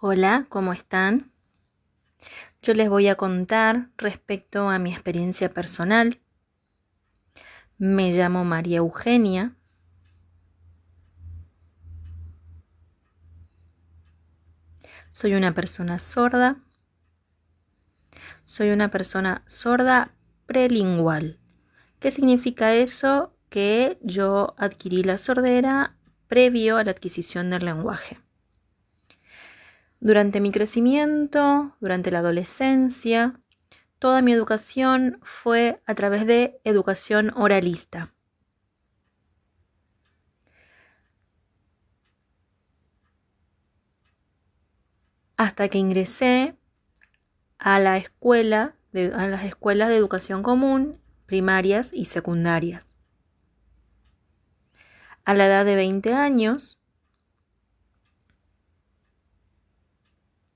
Hola, ¿cómo están? Yo les voy a contar respecto a mi experiencia personal. Me llamo María Eugenia. Soy una persona sorda. Soy una persona sorda prelingual. ¿Qué significa eso? Que yo adquirí la sordera previo a la adquisición del lenguaje. Durante mi crecimiento, durante la adolescencia, toda mi educación fue a través de educación oralista. Hasta que ingresé a las escuelas de educación común, primarias y secundarias. A la edad de 20 años,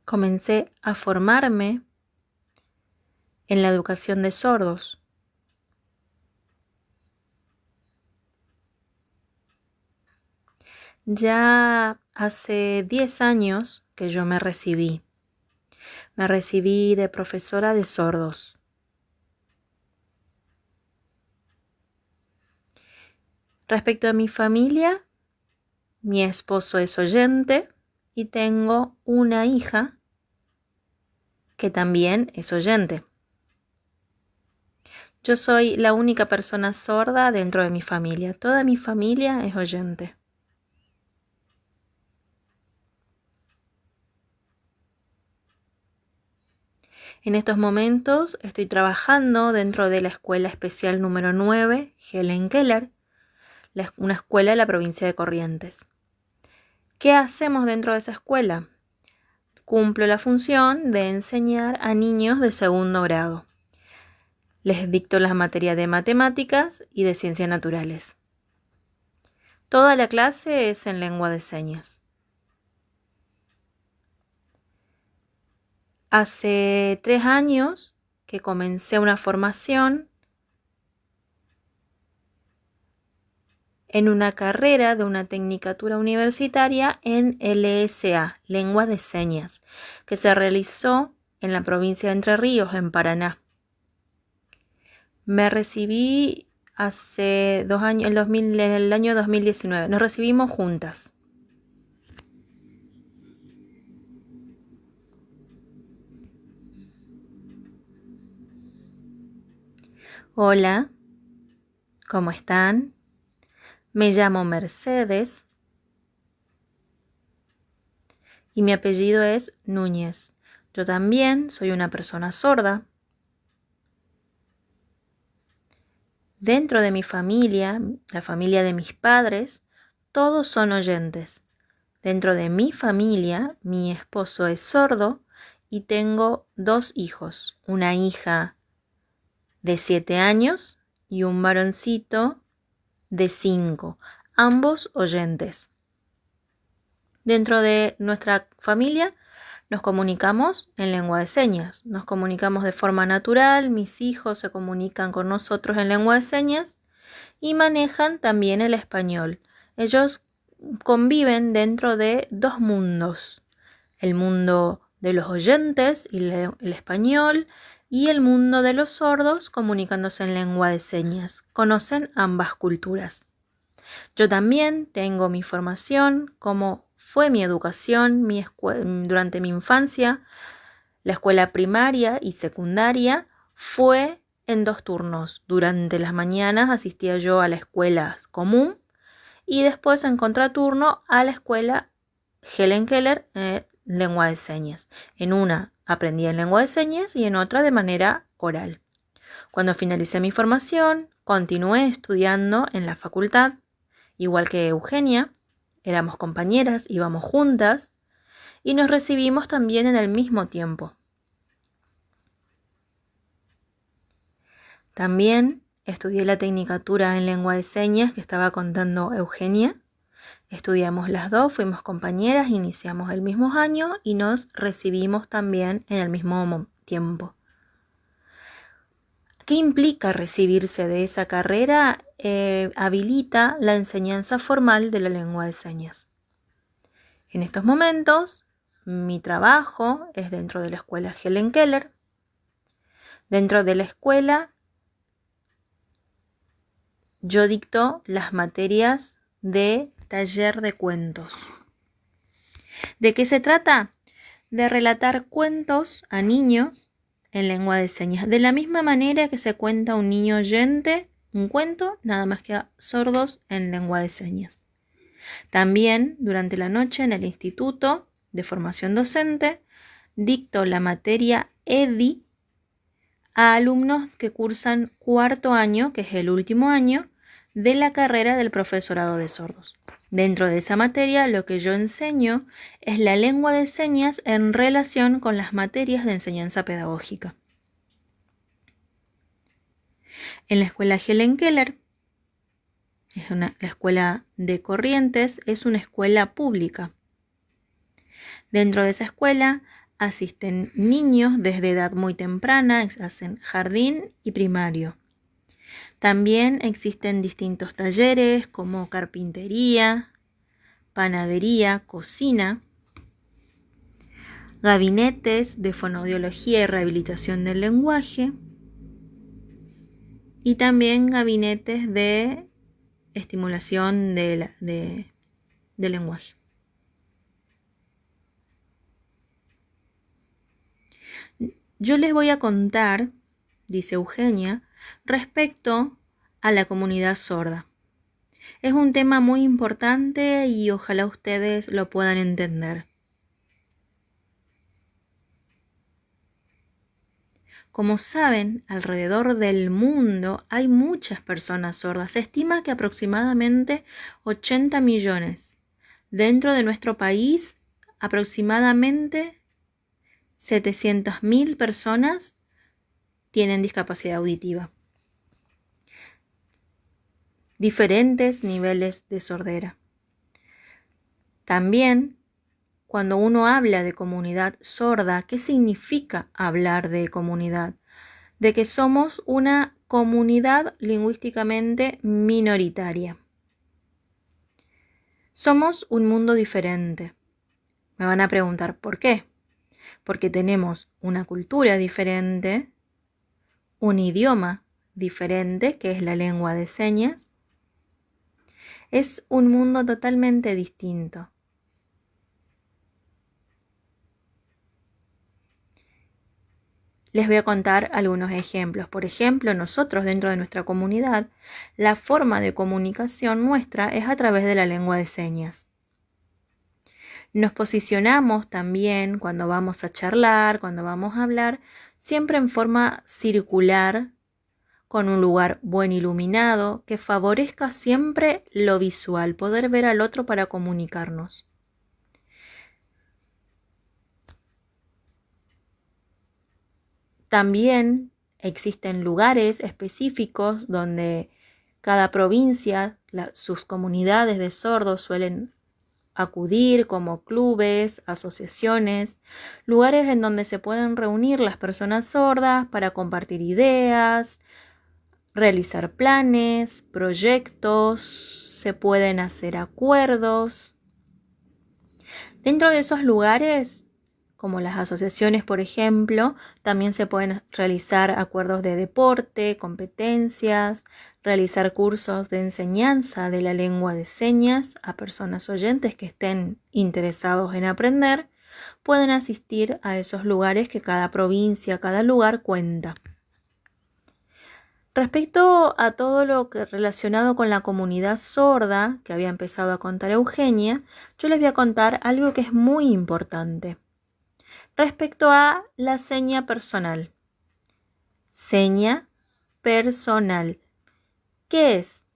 comencé a formarme en la educación de sordos. Ya hace 10 años que yo me recibí. Me recibí de profesora de sordos. Respecto a mi familia, mi esposo es oyente y tengo una hija que también es oyente. Yo soy la única persona sorda dentro de mi familia. Toda mi familia es oyente. En estos momentos estoy trabajando dentro de la Escuela Especial número 9, Helen Keller, una escuela de la provincia de Corrientes. ¿Qué hacemos dentro de esa escuela? Cumplo la función de enseñar a niños de segundo grado. Les dicto las materias de matemáticas y de ciencias naturales. Toda la clase es en lengua de señas. Hace 3 años que comencé una formación en una carrera de una tecnicatura universitaria en LSA, Lengua de Señas, que se realizó en la provincia de Entre Ríos, en Paraná. Me recibí hace 2 años, en el año 2019. Nos recibimos juntas. Hola, ¿cómo están? Me llamo Mercedes y mi apellido es Núñez. Yo también soy una persona sorda. Dentro de mi familia, la familia de mis padres, todos son oyentes. Dentro de mi familia, mi esposo es sordo y tengo 2 hijos, una hija de 7 años y un varoncito de 5, ambos oyentes. Dentro de nuestra familia nos comunicamos en lengua de señas, nos comunicamos de forma natural, mis hijos se comunican con nosotros en lengua de señas y manejan también el español. Ellos conviven dentro de 2 mundos, el mundo de los oyentes y el español y el mundo de los sordos comunicándose en lengua de señas. Conocen ambas culturas. Yo también tengo mi formación, como fue mi educación durante mi infancia. La escuela primaria y secundaria fue en 2 turnos. Durante las mañanas asistía yo a la escuela común y después en contraturno a la escuela Helen Keller lengua de señas. En una aprendía en lengua de señas y en otra de manera oral. Cuando finalicé mi formación, continué estudiando en la facultad, igual que Eugenia. Éramos compañeras, íbamos juntas y nos recibimos también en el mismo tiempo. También estudié la tecnicatura en lengua de señas que estaba contando Eugenia. Estudiamos las dos, fuimos compañeras, iniciamos el mismo año y nos recibimos también en el mismo tiempo. ¿Qué implica recibirse de esa carrera? Habilita la enseñanza formal de la lengua de señas. En estos momentos mi trabajo es dentro de la escuela Helen Keller. Dentro de la escuela yo dicto las materias de taller de cuentos. ¿De qué se trata? De relatar cuentos a niños en lengua de señas. De la misma manera que se cuenta a un niño oyente un cuento, nada más que a sordos en lengua de señas. También durante la noche en el Instituto de Formación Docente dicto la materia EDI a alumnos que cursan cuarto año, que es el último año, de la carrera del profesorado de sordos. Dentro de esa materia lo que yo enseño es la lengua de señas en relación con las materias de enseñanza pedagógica. En la escuela Helen Keller, la escuela de Corrientes, es una escuela pública. Dentro de esa escuela asisten niños desde edad muy temprana, hacen jardín y primario. También existen distintos talleres como carpintería, panadería, cocina, gabinetes de fonoaudiología y rehabilitación del lenguaje y también gabinetes de estimulación del lenguaje. Yo les voy a contar, dice Eugenia, respecto a la comunidad sorda. Es un tema muy importante y ojalá ustedes lo puedan entender. Como saben, alrededor del mundo hay muchas personas sordas. Se estima que aproximadamente 80 millones. Dentro de nuestro país, aproximadamente 700.000 personas tienen discapacidad auditiva. Diferentes niveles de sordera. También, cuando uno habla de comunidad sorda, ¿qué significa hablar de comunidad? De que somos una comunidad lingüísticamente minoritaria. Somos un mundo diferente. Me van a preguntar, ¿por qué? Porque tenemos una cultura diferente, un idioma diferente, que es la lengua de señas. Es un mundo totalmente distinto. Les voy a contar algunos ejemplos. Por ejemplo, nosotros dentro de nuestra comunidad, la forma de comunicación nuestra es a través de la lengua de señas. Nos posicionamos también cuando vamos a charlar, cuando vamos a hablar, siempre en forma circular, con un lugar buen iluminado, que favorezca siempre lo visual, poder ver al otro para comunicarnos. También existen lugares específicos donde cada provincia, sus comunidades de sordos suelen acudir, como clubes, asociaciones, lugares en donde se pueden reunir las personas sordas para compartir ideas, realizar planes, proyectos, se pueden hacer acuerdos. Dentro de esos lugares, como las asociaciones, por ejemplo, también se pueden realizar acuerdos de deporte, competencias, realizar cursos de enseñanza de la lengua de señas a personas oyentes que estén interesados en aprender. Pueden asistir a esos lugares que cada provincia, cada lugar cuenta. Respecto a todo lo que relacionado con la comunidad sorda, que había empezado a contar Eugenia, yo les voy a contar algo que es muy importante. Respecto a la seña personal. Seña personal. ¿Qué es?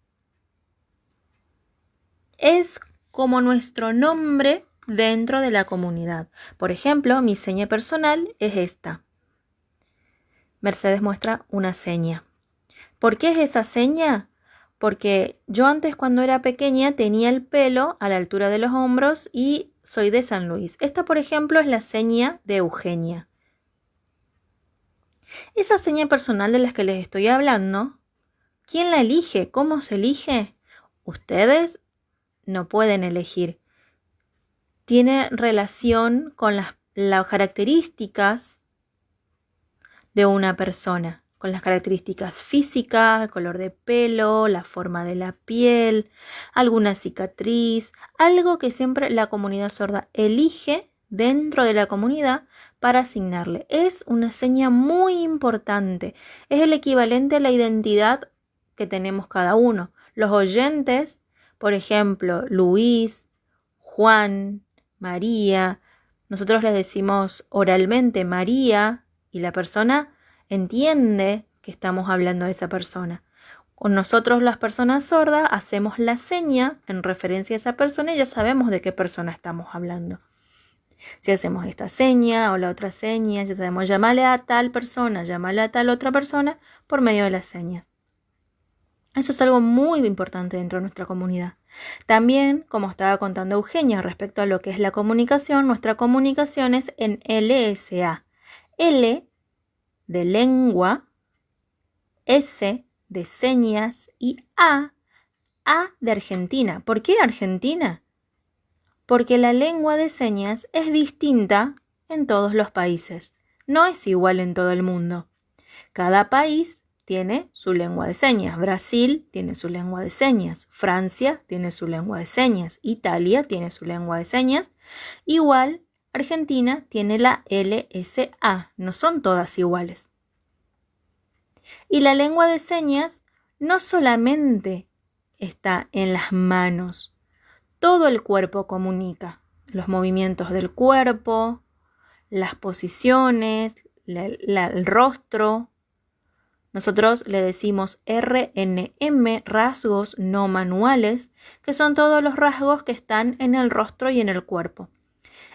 Es como nuestro nombre dentro de la comunidad. Por ejemplo, mi seña personal es esta. Mercedes muestra una seña. ¿Por qué es esa seña? Porque yo antes, cuando era pequeña, tenía el pelo a la altura de los hombros y soy de San Luis. Esta, por ejemplo, es la seña de Eugenia. Esa seña personal de las que les estoy hablando, ¿quién la elige? ¿Cómo se elige? Ustedes no pueden elegir. tiene relación con las características de una persona, con las características físicas, el color de pelo, la forma de la piel, alguna cicatriz, algo que siempre la comunidad sorda elige dentro de la comunidad para asignarle. Es una seña muy importante, es el equivalente a la identidad que tenemos cada uno. Los oyentes, por ejemplo, Luis, Juan, María, nosotros les decimos oralmente María y la persona entiende que estamos hablando de esa persona. Con nosotros las personas sordas hacemos la seña en referencia a esa persona y ya sabemos de qué persona estamos hablando. Si hacemos esta seña o la otra seña, ya sabemos llamarle a tal persona, llamarle a tal otra persona por medio de las señas. Eso es algo muy importante dentro de nuestra comunidad. También, como estaba contando Eugenia respecto a lo que es la comunicación, nuestra comunicación es en LSA. L de lengua, S de señas y A de Argentina. ¿Por qué Argentina? Porque la lengua de señas es distinta en todos los países. No es igual en todo el mundo. Cada país tiene su lengua de señas. Brasil tiene su lengua de señas. Francia tiene su lengua de señas. Italia tiene su lengua de señas. Igual, Argentina tiene la LSA. No son todas iguales. Y la lengua de señas no solamente está en las manos. Todo el cuerpo comunica. Los movimientos del cuerpo, las posiciones, el rostro. Nosotros le decimos RNM, rasgos no manuales, que son todos los rasgos que están en el rostro y en el cuerpo.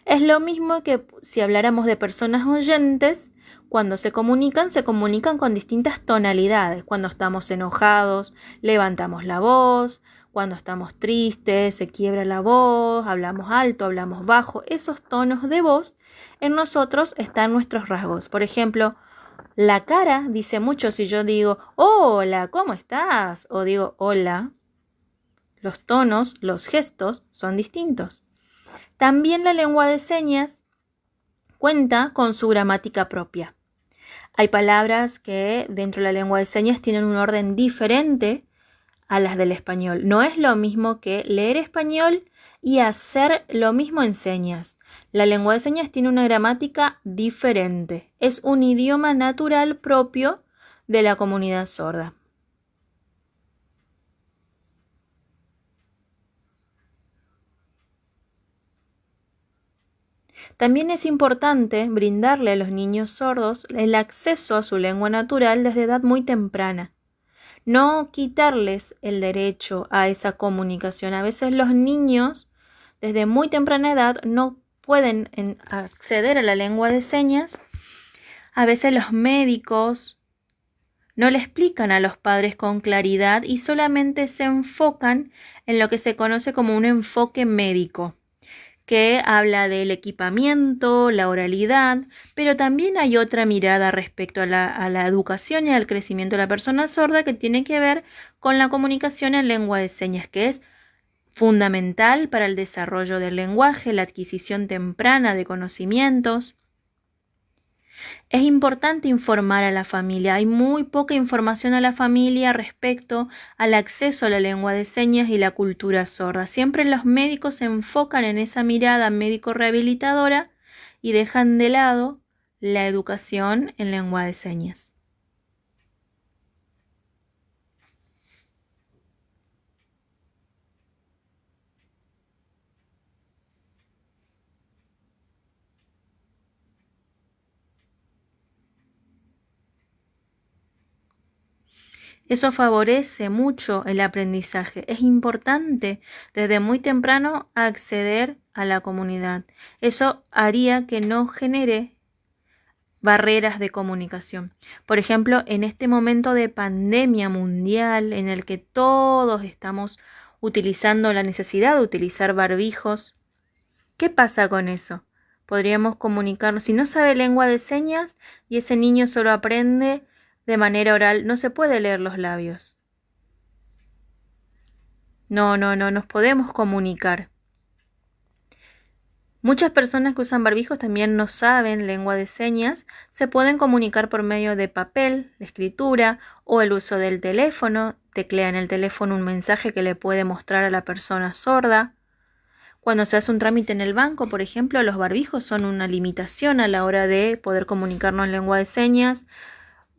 Es lo mismo que si habláramos de personas oyentes, cuando se comunican con distintas tonalidades. Cuando estamos enojados, levantamos la voz. Cuando estamos tristes, se quiebra la voz, hablamos alto, hablamos bajo. Esos tonos de voz en nosotros están nuestros rasgos. Por ejemplo, la cara dice mucho si yo digo, hola, ¿cómo estás? O digo, hola. Los tonos, los gestos son distintos. También la lengua de señas cuenta con su gramática propia. Hay palabras que dentro de la lengua de señas tienen un orden diferente a las del español. No es lo mismo que leer español y hacer lo mismo en señas. La lengua de señas tiene una gramática diferente. Es un idioma natural propio de la comunidad sorda. También es importante brindarle a los niños sordos el acceso a su lengua natural desde edad muy temprana. No quitarles el derecho a esa comunicación. A veces los niños desde muy temprana edad no pueden acceder a la lengua de señas. A veces los médicos no le explican a los padres con claridad y solamente se enfocan en lo que se conoce como un enfoque médico, que habla del equipamiento, la oralidad, pero también hay otra mirada respecto a la educación y al crecimiento de la persona sorda que tiene que ver con la comunicación en lengua de señas, que es fundamental para el desarrollo del lenguaje, la adquisición temprana de conocimientos. Es importante informar a la familia. Hay muy poca información a la familia respecto al acceso a la lengua de señas y la cultura sorda. Siempre los médicos se enfocan en esa mirada médico-rehabilitadora y dejan de lado la educación en lengua de señas. Eso favorece mucho el aprendizaje. Es importante desde muy temprano acceder a la comunidad. Eso haría que no genere barreras de comunicación. Por ejemplo, en este momento de pandemia mundial en el que todos estamos utilizando la necesidad de utilizar barbijos, ¿qué pasa con eso? Podríamos comunicarnos. Si no sabe lengua de señas y ese niño solo aprende de manera oral, no se puede leer los labios. No nos podemos comunicar. Muchas personas que usan barbijos también no saben lengua de señas, se pueden comunicar por medio de papel, de escritura o el uso del teléfono, teclea en el teléfono un mensaje que le puede mostrar a la persona sorda. Cuando se hace un trámite en el banco, por ejemplo, los barbijos son una limitación a la hora de poder comunicarnos en lengua de señas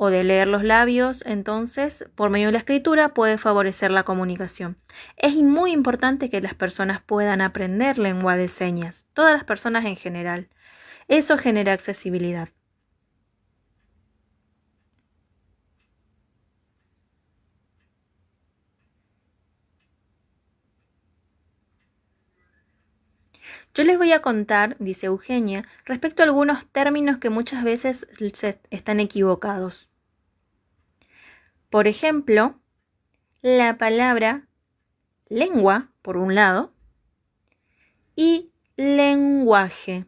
o de leer los labios, entonces por medio de la escritura puede favorecer la comunicación. Es muy importante que las personas puedan aprender lengua de señas, todas las personas en general. Eso genera accesibilidad. Yo les voy a contar, dice Eugenia, respecto a algunos términos que muchas veces están equivocados. Por ejemplo, la palabra lengua, por un lado, y lenguaje.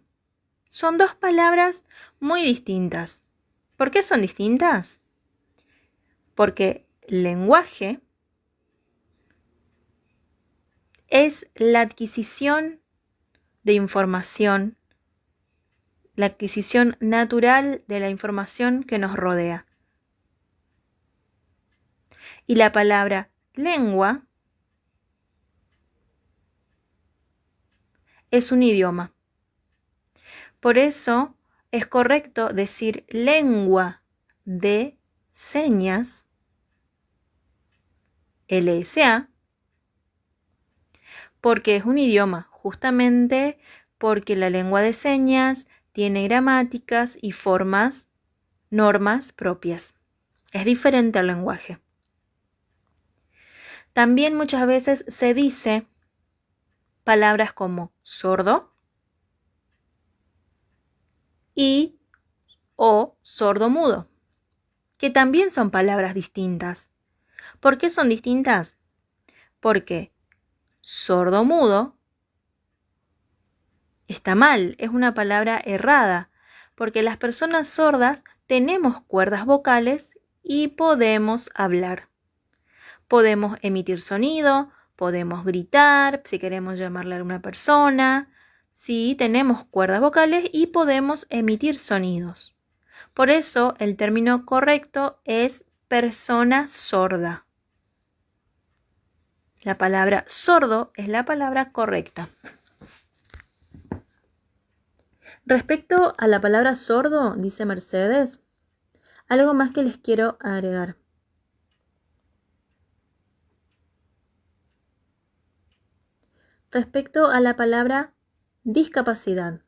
Son dos palabras muy distintas. ¿Por qué son distintas? Porque lenguaje es la adquisición de información, la adquisición natural de la información que nos rodea. Y la palabra lengua es un idioma. Por eso es correcto decir lengua de señas, LSA, porque es un idioma, justamente porque la lengua de señas tiene gramáticas y formas, normas propias. Es diferente al lenguaje. También muchas veces se dice palabras como sordo y o sordomudo, que también son palabras distintas. ¿Por qué son distintas? Porque sordomudo está mal, es una palabra errada, porque las personas sordas tenemos cuerdas vocales y podemos hablar. Podemos emitir sonido, podemos gritar, si queremos llamarle a alguna persona. Sí, tenemos cuerdas vocales y podemos emitir sonidos. Por eso el término correcto es persona sorda. La palabra sordo es la palabra correcta. Respecto a la palabra sordo, dice Mercedes, algo más que les quiero agregar. Respecto a la palabra discapacidad,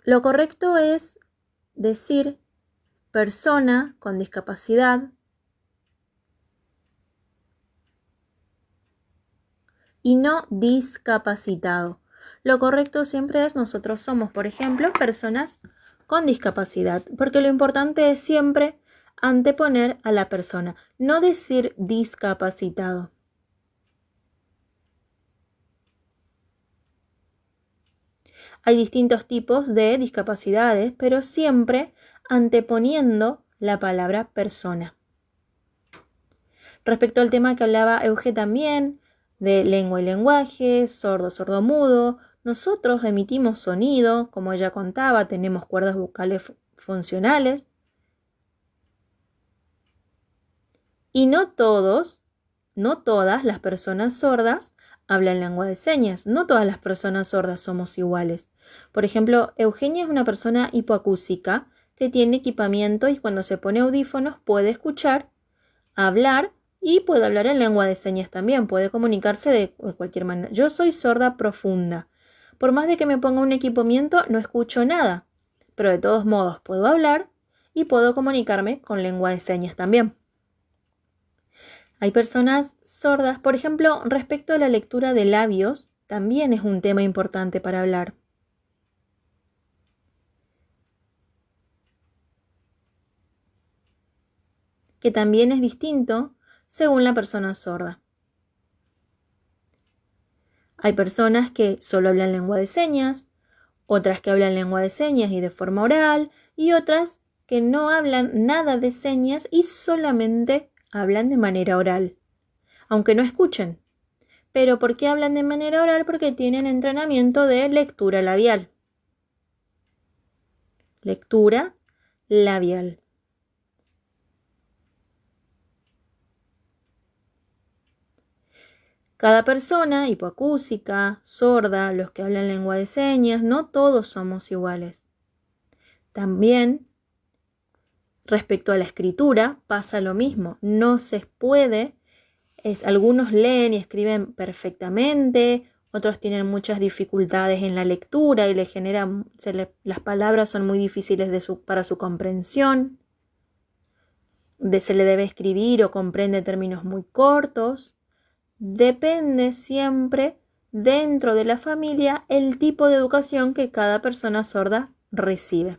lo correcto es decir persona con discapacidad y no discapacitado. Lo correcto siempre es nosotros somos, por ejemplo, personas con discapacidad, porque lo importante es siempre anteponer a la persona, no decir discapacitado. Hay distintos tipos de discapacidades, pero siempre anteponiendo la palabra persona. Respecto al tema que hablaba Euge también, de lengua y lenguaje, sordo, sordomudo, nosotros emitimos sonido, como ella contaba, tenemos cuerdas vocales funcionales. Y no todas las personas sordas hablan lengua de señas. No todas las personas sordas somos iguales. Por ejemplo, Eugenia es una persona hipoacúsica que tiene equipamiento y cuando se pone audífonos puede escuchar, hablar y puede hablar en lengua de señas también. Puede comunicarse de cualquier manera. Yo soy sorda profunda. Por más de que me ponga un equipamiento, no escucho nada. Pero de todos modos puedo hablar y puedo comunicarme con lengua de señas también. Hay personas sordas, por ejemplo, respecto a la lectura de labios, también es un tema importante para hablar. Que también es distinto según la persona sorda. Hay personas que solo hablan lengua de señas, otras que hablan lengua de señas y de forma oral, y otras que no hablan nada de señas y solamente hablan de manera oral, aunque no escuchen. Pero ¿por qué hablan de manera oral? Porque tienen entrenamiento de lectura labial. Lectura labial. Cada persona, hipoacúsica, sorda, los que hablan lengua de señas, no todos somos iguales. También, respecto a la escritura, pasa lo mismo. No se puede, algunos leen y escriben perfectamente, otros tienen muchas dificultades en la lectura y las palabras son muy difíciles para su comprensión. Se le debe escribir o comprende términos muy cortos. Depende siempre dentro de la familia el tipo de educación que cada persona sorda recibe.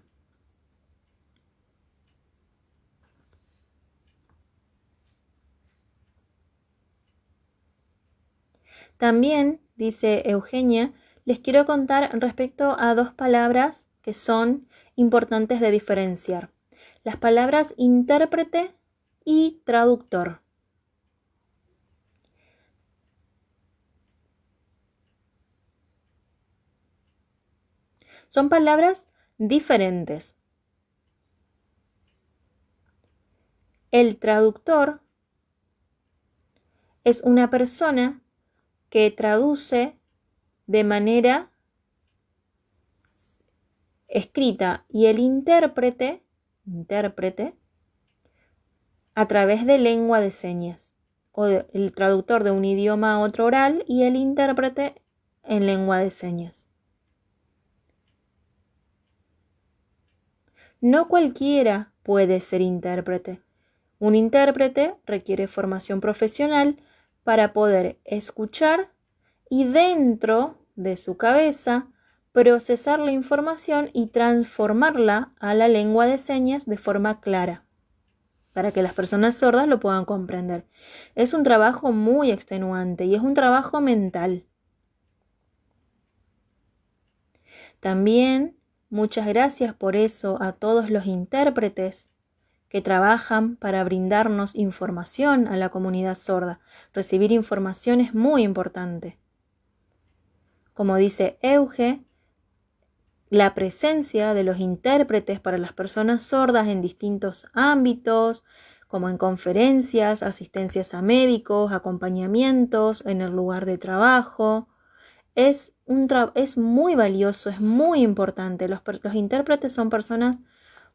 También, dice Eugenia, les quiero contar respecto a dos palabras que son importantes de diferenciar. Las palabras intérprete y traductor. Son palabras diferentes. El traductor es una persona que traduce de manera escrita y el intérprete a través de lengua de señas, o el traductor de un idioma a otro oral y el intérprete en lengua de señas. No cualquiera puede ser intérprete. Un intérprete requiere formación profesional para poder escuchar y dentro de su cabeza procesar la información y transformarla a la lengua de señas de forma clara, para que las personas sordas lo puedan comprender. Es un trabajo muy extenuante y es un trabajo mental. También muchas gracias por eso a todos los intérpretes que trabajan para brindarnos información a la comunidad sorda. Recibir información es muy importante. Como dice Euge, la presencia de los intérpretes para las personas sordas en distintos ámbitos, como en conferencias, asistencias a médicos, acompañamientos en el lugar de trabajo, es muy valioso, es muy importante. Los intérpretes son personas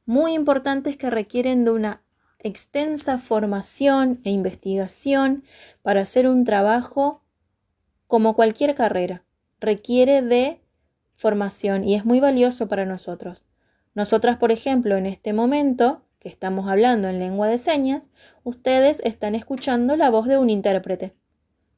muy importantes que requieren de una extensa formación e investigación para hacer un trabajo como cualquier carrera. Requiere de formación y es muy valioso para nosotros. Nosotras, por ejemplo, en este momento que estamos hablando en lengua de señas, ustedes están escuchando la voz de un intérprete.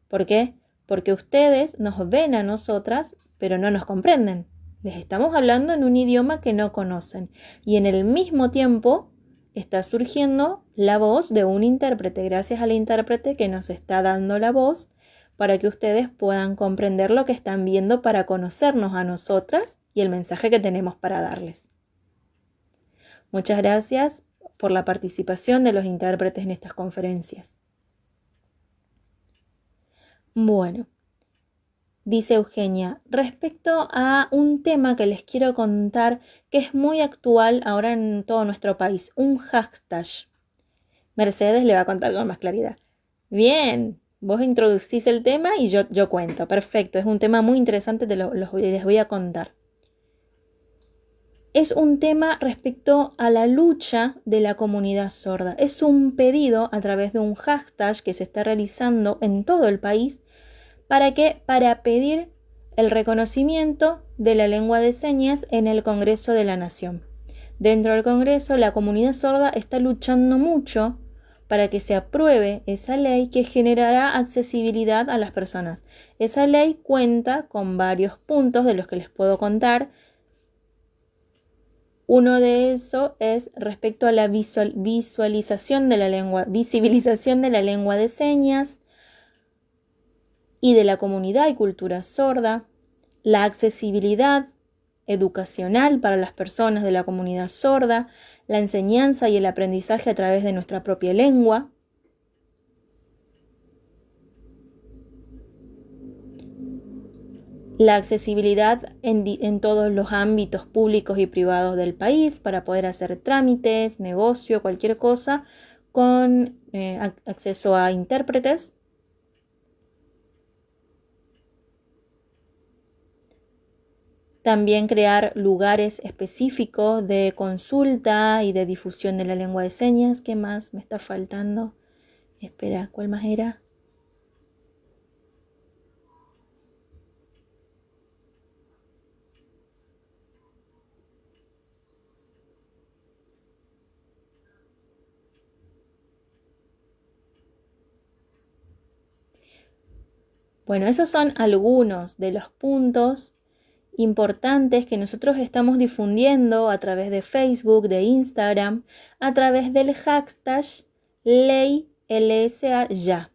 ¿Por qué? Porque ustedes nos ven a nosotras, pero no nos comprenden. Les estamos hablando en un idioma que no conocen y en el mismo tiempo está surgiendo la voz de un intérprete, gracias al intérprete que nos está dando la voz para que ustedes puedan comprender lo que están viendo para conocernos a nosotras y el mensaje que tenemos para darles. Muchas gracias por la participación de los intérpretes en estas conferencias. Bueno, dice Eugenia, respecto a un tema que les quiero contar que es muy actual ahora en todo nuestro país, un hashtag. Mercedes le va a contar con más claridad. Bien, vos introducís el tema y yo cuento. Perfecto, es un tema muy interesante, les voy a contar. Es un tema respecto a la lucha de la comunidad sorda. Es un pedido a través de un hashtag que se está realizando en todo el país. ¿Para qué? Para pedir el reconocimiento de la lengua de señas en el Congreso de la Nación. Dentro del Congreso, la comunidad sorda está luchando mucho para que se apruebe esa ley que generará accesibilidad a las personas. Esa ley cuenta con varios puntos de los que les puedo contar. Uno de esos es respecto a la visibilización de la lengua de señas y de la comunidad y cultura sorda, la accesibilidad educacional para las personas de la comunidad sorda, la enseñanza y el aprendizaje a través de nuestra propia lengua. La accesibilidad en todos los ámbitos públicos y privados del país para poder hacer trámites, negocio, cualquier cosa, con acceso a intérpretes. También crear lugares específicos de consulta y de difusión de la lengua de señas. ¿Qué más me está faltando? Espera, ¿cuál más era? Bueno, esos son algunos de los puntos importantes que nosotros estamos difundiendo a través de Facebook, de Instagram, a través del hashtag Ley LSA Ya,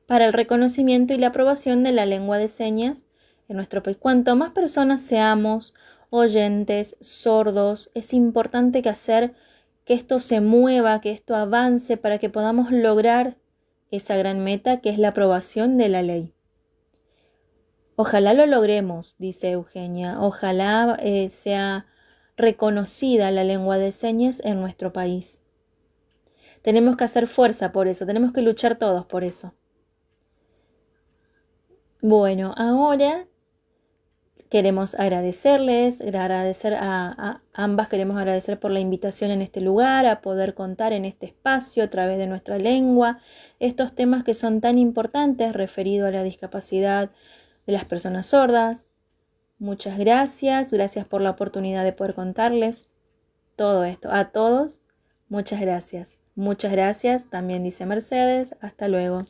para el reconocimiento y la aprobación de la lengua de señas en nuestro país. Cuanto más personas seamos, oyentes, sordos, es importante que esto se mueva, que esto avance para que podamos lograr esa gran meta que es la aprobación de la ley. Ojalá lo logremos, dice Eugenia, ojalá sea reconocida la lengua de señas en nuestro país. Tenemos que hacer fuerza por eso, tenemos que luchar todos por eso. Bueno, ahora queremos agradecer a ambas, queremos agradecer por la invitación en este lugar, a poder contar en este espacio a través de nuestra lengua estos temas que son tan importantes referidos a la discapacidad de las personas sordas. Muchas gracias por la oportunidad de poder contarles todo esto. A todos, muchas gracias. Muchas gracias, también dice Mercedes. Hasta luego.